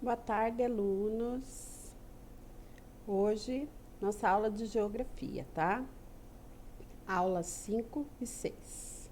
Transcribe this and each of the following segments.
Boa tarde, alunos. Hoje, nossa aula de geografia, tá? Aulas 5 e 6.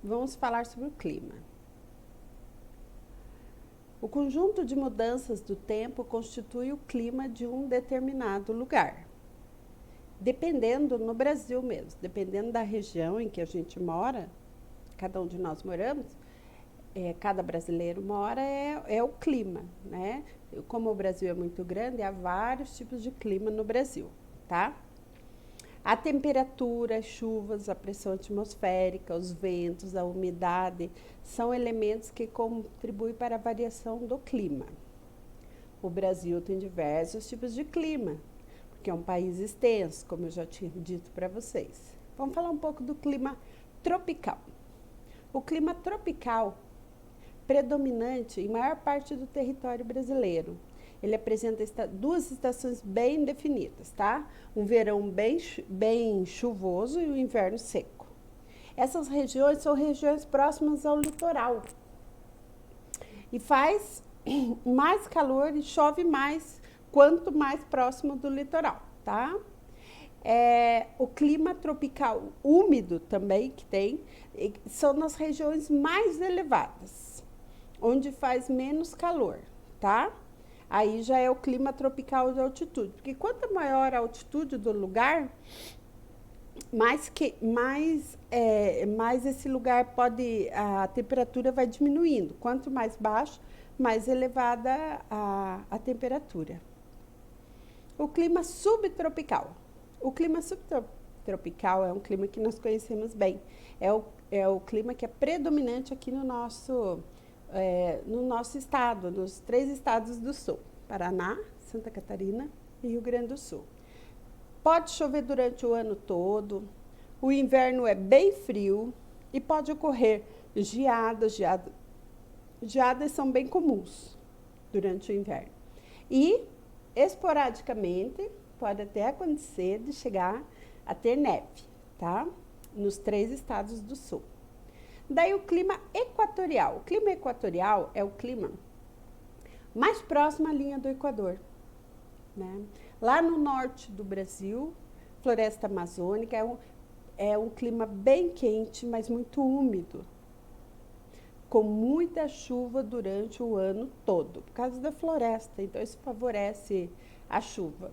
Vamos falar sobre o clima. O conjunto de mudanças do tempo constitui o clima de um determinado lugar. Dependendo, no Brasil mesmo, dependendo da região em que a gente mora, cada um de nós moramos, cada brasileiro mora, é o clima, né? Como o Brasil é muito grande, há vários tipos de clima no Brasil, tá? A temperatura, as chuvas, a pressão atmosférica, os ventos, a umidade, são elementos que contribuem para a variação do clima. O Brasil tem diversos tipos de clima, porque é um país extenso, como eu já tinha dito para vocês. Vamos falar um pouco do clima tropical. O clima tropical predominante em maior parte do território brasileiro. Ele apresenta duas estações bem definidas, tá? Um verão bem chuvoso e um inverno seco. Essas regiões são regiões próximas ao litoral. E faz mais calor e chove mais quanto mais próximo do litoral, tá? O clima tropical úmido também que tem, são nas regiões mais elevadas, onde faz menos calor, tá? Aí já é o clima tropical de altitude, porque quanto maior a altitude do lugar, mais esse lugar a temperatura vai diminuindo. Quanto mais baixo, mais elevada a temperatura. O clima subtropical. O clima subtropical é um clima que nós conhecemos bem. É o clima que é predominante aqui no nosso estado, nos 3 estados do sul: Paraná, Santa Catarina e Rio Grande do Sul. Pode chover durante o ano todo, o inverno é bem frio e pode ocorrer geadas são bem comuns durante o inverno. E, esporadicamente, pode até acontecer de chegar a ter neve, tá? Nos 3 estados do sul. Daí o clima equatorial. O clima equatorial é o clima mais próximo à linha do Equador, né? Lá no norte do Brasil, floresta amazônica, é um clima bem quente, mas muito úmido, com muita chuva durante o ano todo, por causa da floresta, então isso favorece a chuva.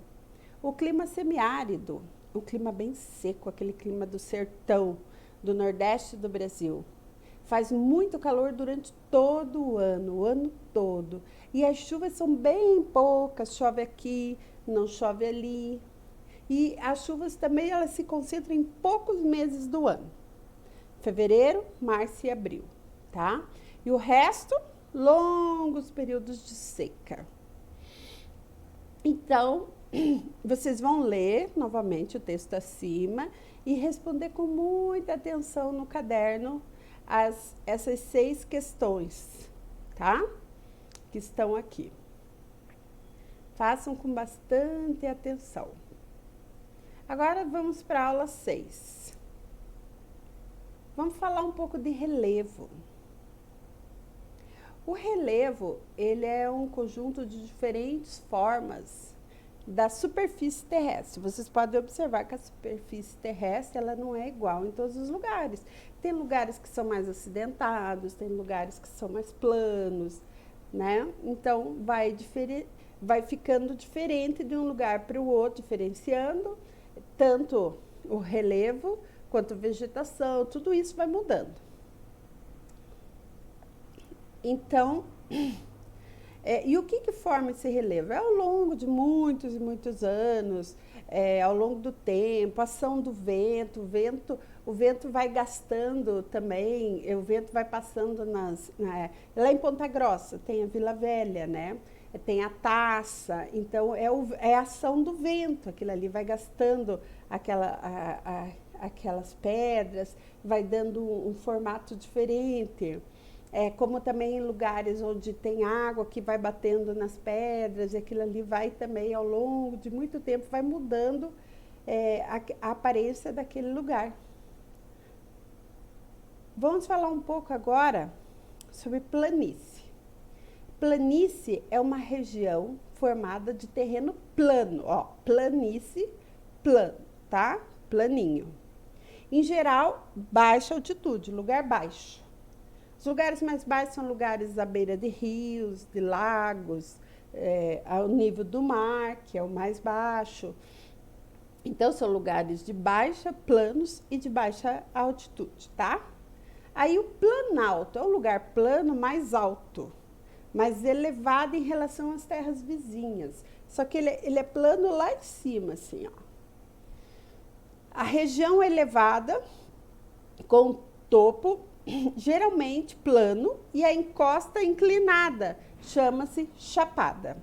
O clima semiárido, um clima bem seco, aquele clima do sertão, do nordeste do Brasil. Faz muito calor durante todo o ano todo. E as chuvas são bem poucas, chove aqui, não chove ali. E as chuvas também elas se concentram em poucos meses do ano. Fevereiro, março e abril, tá? E o resto, longos períodos de seca. Então, vocês vão ler novamente o texto acima e responder com muita atenção no caderno essas 6 questões, tá? Que estão aqui. Façam com bastante atenção. Agora vamos para a aula 6. Vamos falar um pouco de relevo. O relevo, ele é um conjunto de diferentes formas da superfície terrestre. Vocês podem observar que a superfície terrestre ela não é igual em todos os lugares. Tem lugares que são mais acidentados, tem lugares que são mais planos, né? Então, vai ficando diferente de um lugar para o outro, diferenciando tanto o relevo quanto a vegetação, tudo isso vai mudando. Então, e o que forma esse relevo? É ao longo de muitos e muitos anos, ao longo do tempo, a ação do vento, o vento vai gastando também, o vento vai passando lá em Ponta Grossa tem a Vila Velha, né? Tem a Taça, então é a ação do vento, aquilo ali vai gastando aquelas pedras, vai dando um formato diferente. Como também em lugares onde tem água que vai batendo nas pedras, e aquilo ali vai também, ao longo de muito tempo, vai mudando a aparência daquele lugar. Vamos falar um pouco agora sobre planície. Planície é uma região formada de terreno plano, ó, planície, plano, tá? Planinho. Em geral, baixa altitude, lugar baixo. Os lugares mais baixos são lugares à beira de rios, de lagos, ao nível do mar, que é o mais baixo. Então, são lugares de baixa, planos e de baixa altitude, tá? Aí, o planalto é um lugar plano mais alto, mais elevado em relação às terras vizinhas. Só que ele é plano lá em cima, assim, ó. A região elevada, com topo geralmente plano e a encosta inclinada, chama-se chapada.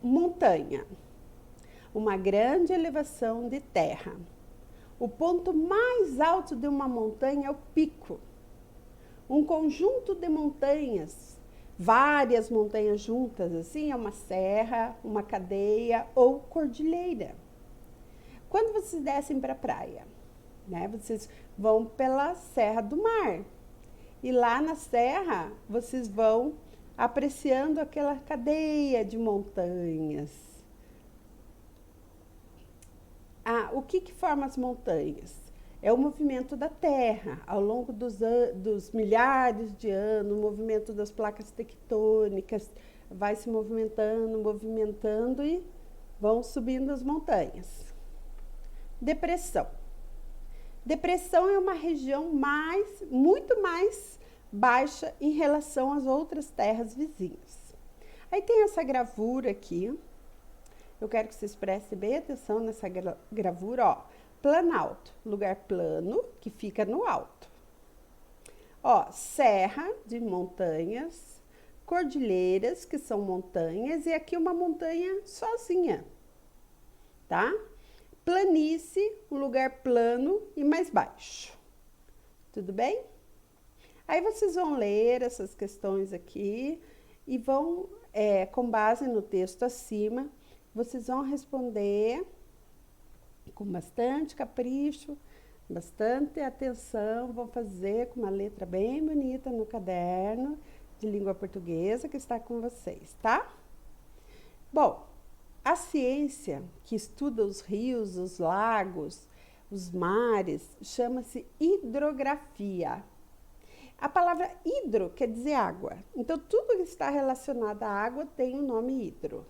Montanha, uma grande elevação de terra. O ponto mais alto de uma montanha é o pico. Um conjunto de montanhas, várias montanhas juntas, assim, é uma serra, uma cadeia ou cordilheira. Quando vocês descem para a praia, né, vocês vão pela Serra do Mar. E lá na serra, vocês vão apreciando aquela cadeia de montanhas. O que forma as montanhas? É o movimento da Terra ao longo dos milhares de anos, o movimento das placas tectônicas, vai se movimentando e vão subindo as montanhas. Depressão. Depressão é uma região muito mais baixa em relação às outras terras vizinhas. Aí tem essa gravura aqui. Eu quero que vocês prestem bem atenção nessa gravura, ó. Planalto, lugar plano que fica no alto. Ó, serra de montanhas, cordilheiras, que são montanhas, e aqui uma montanha sozinha, tá? Planície, um lugar plano e mais baixo. Tudo bem? Aí vocês vão ler essas questões aqui e vão, com base no texto acima, vocês vão responder com bastante capricho, bastante atenção, vão fazer com uma letra bem bonita no caderno de língua portuguesa que está com vocês, tá? Bom, a ciência que estuda os rios, os lagos, os mares, chama-se hidrografia. A palavra hidro quer dizer água. Então, tudo que está relacionado à água tem o nome hidro.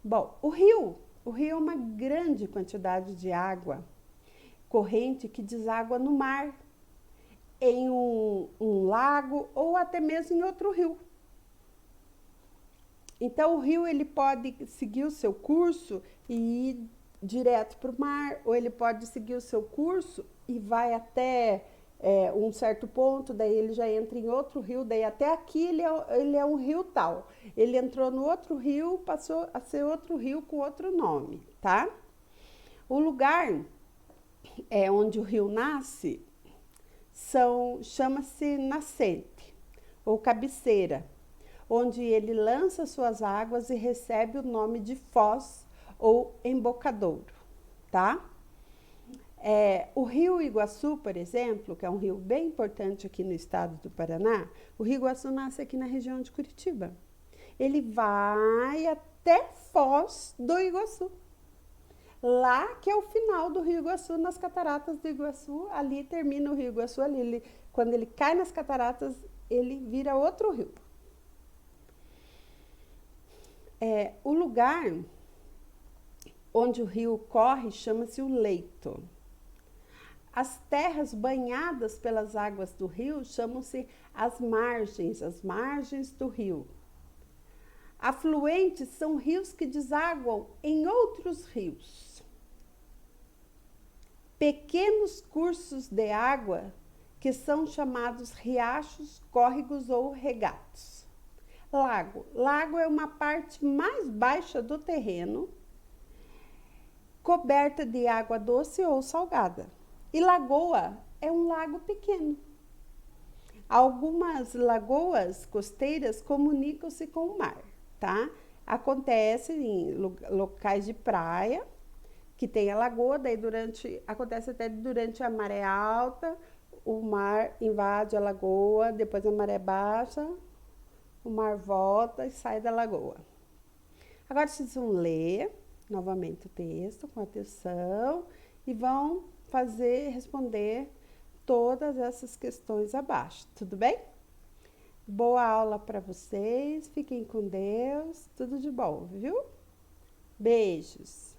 Bom, o rio é uma grande quantidade de água corrente que deságua no mar, em um lago ou até mesmo em outro rio. Então, o rio ele pode seguir o seu curso e ir direto para o mar, ou ele pode seguir o seu curso e vai até um certo ponto, daí ele já entra em outro rio, daí até aqui ele é um rio tal. Ele entrou no outro rio, passou a ser outro rio com outro nome, tá? O lugar onde o rio nasce chama-se nascente ou cabeceira, onde ele lança suas águas e recebe o nome de foz ou embocadouro, tá? O Rio Iguaçu, por exemplo, que é um rio bem importante aqui no estado do Paraná, o Rio Iguaçu nasce aqui na região de Curitiba. Ele vai até Foz do Iguaçu. Lá que é o final do Rio Iguaçu, nas cataratas do Iguaçu, ali termina o Rio Iguaçu, quando ele cai nas cataratas, ele vira outro rio. O lugar onde o rio corre chama-se o leito. As terras banhadas pelas águas do rio chamam-se as margens do rio. Afluentes são rios que desaguam em outros rios. Pequenos cursos de água que são chamados riachos, córregos ou regatos. Lago é uma parte mais baixa do terreno, coberta de água doce ou salgada. E lagoa é um lago pequeno. Algumas lagoas costeiras comunicam-se com o mar, tá? Acontece em locais de praia, que tem a lagoa, daí acontece até durante a maré alta, o mar invade a lagoa, depois a maré baixa, o mar volta e sai da lagoa. Agora vocês vão ler novamente o texto com atenção e vão responder todas essas questões abaixo, tudo bem? Boa aula para vocês, fiquem com Deus, tudo de bom, viu? Beijos!